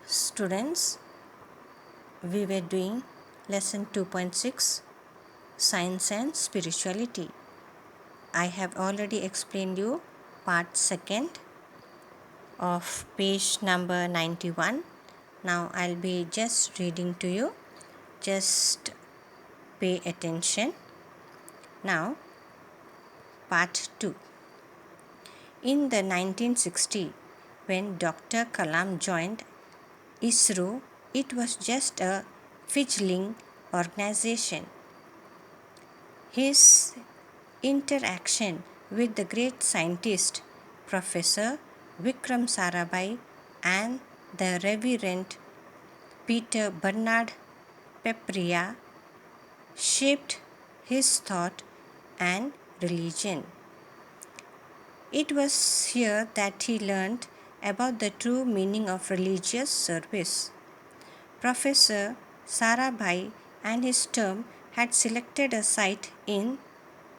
Students, we were doing lesson 2.6 Science and Spirituality. I have already explained you part second of page number 91. Now I'll be just reading to you. Just pay attention. Now part 2. In the 1960, when Dr. Kalam joined ISRO, it was just a fledgling organization. His interaction with the great scientist Professor Vikram Sarabhai and the Reverend Peter Bernard Pepria shaped his thought and religion. It was here that he learned about the true meaning of religious service. Professor Sarabhai and his team had selected a site in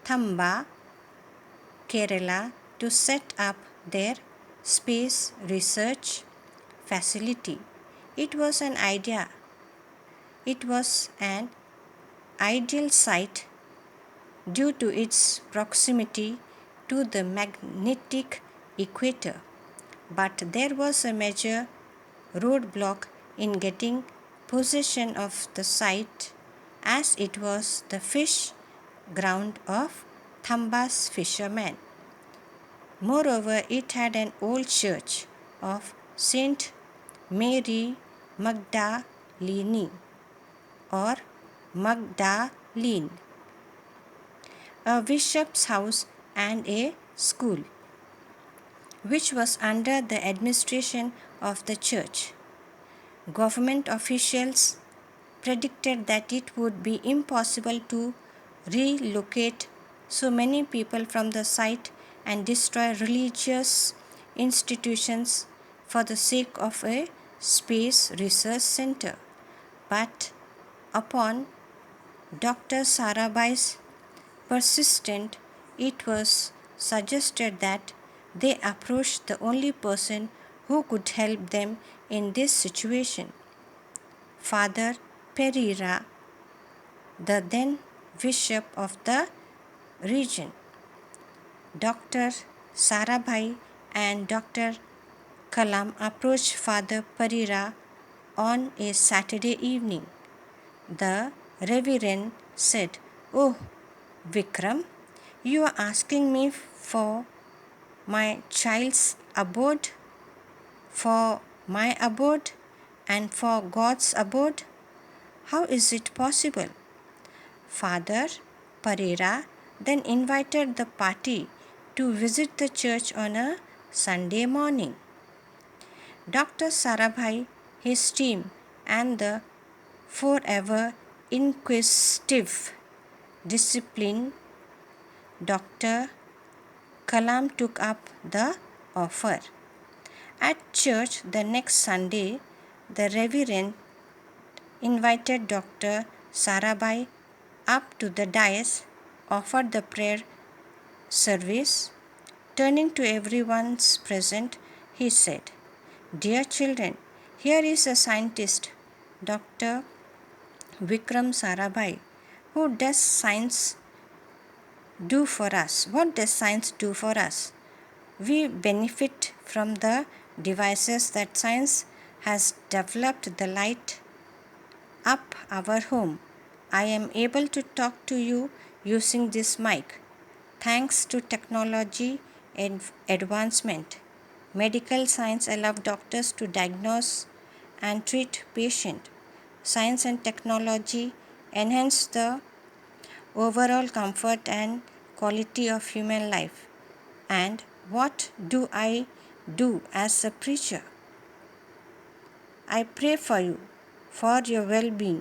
Thamba, Kerala to set up their space research facility. It was an ideal site due to its proximity to the magnetic equator. But there was a major roadblock in getting possession of the site, as it was the fish ground of Thamba's fishermen. Moreover, it had an old church of Saint Mary Magdalene or Magdalene, a bishop's house and a school, which was under the administration of the church. Government officials predicted that it would be impossible to relocate so many people from the site and destroy religious institutions for the sake of a space research center. But upon Dr. Sarabhai's persistent, it was suggested that they approach the only person who could help them in this situation, Father Pereira, the then bishop of the region. Dr. Sarabhai and Dr. Kalam approached Father Pereira on a Saturday evening. The Reverend said, "Oh, Vikram, you are asking me for my child's abode, for my abode, and for God's abode? How is it possible?" Father Pereira then invited the party to visit the church on a Sunday morning. Dr. Sarabhai, his team, and the forever inquisitive, disciplined Dr. Kalam took up the offer. At church the next Sunday, the Reverend invited Dr. Sarabhai up to the dais, offered the prayer service. Turning to everyone present, he said, "Dear children, here is a scientist, Dr. Vikram Sarabhai. What does science do for us? We benefit from the devices that science has developed the light up our home. I am able to talk to you using this mic. Thanks to technology and advancement, medical science allows doctors to diagnose and treat patients. Science and technology enhance the overall comfort and quality of human life. And what do I do as a preacher? I pray for you, for your well-being,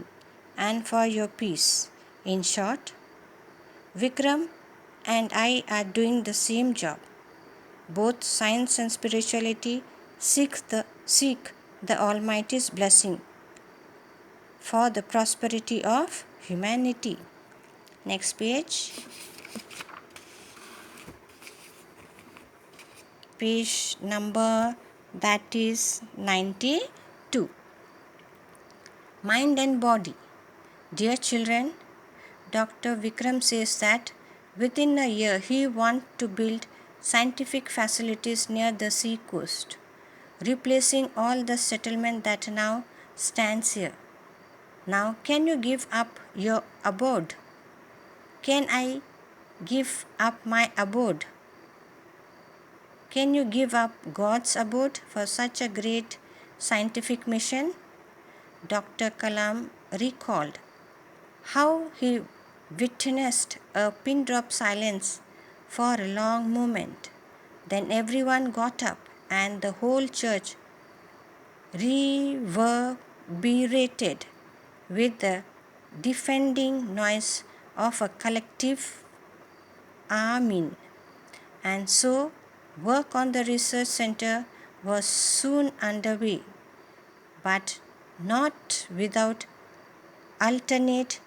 and for your peace. In short, Vikram and I are doing the same job. Both science and spirituality seek the Almighty's blessing for the prosperity of humanity." Next page. Page number that is 92. 2. Mind and body. Dear children, Dr. Vikram says that within a year he wants to build scientific facilities near the sea coast, replacing all the settlement that now stands here. Now, can you give up your abode? Can I give up my abode? Can you give up God's abode for such a great scientific mission? Dr. Kalam recalled how he witnessed a pin drop silence for a long moment. Then everyone got up and the whole church reverberated with the defending noise of a collective Amen. And so, work on the research center was soon underway, but not without alternate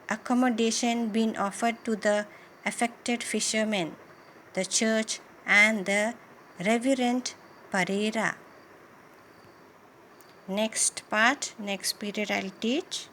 accommodation being offered to the affected fishermen, the church, and the Reverend Pereira. Next period I'll teach.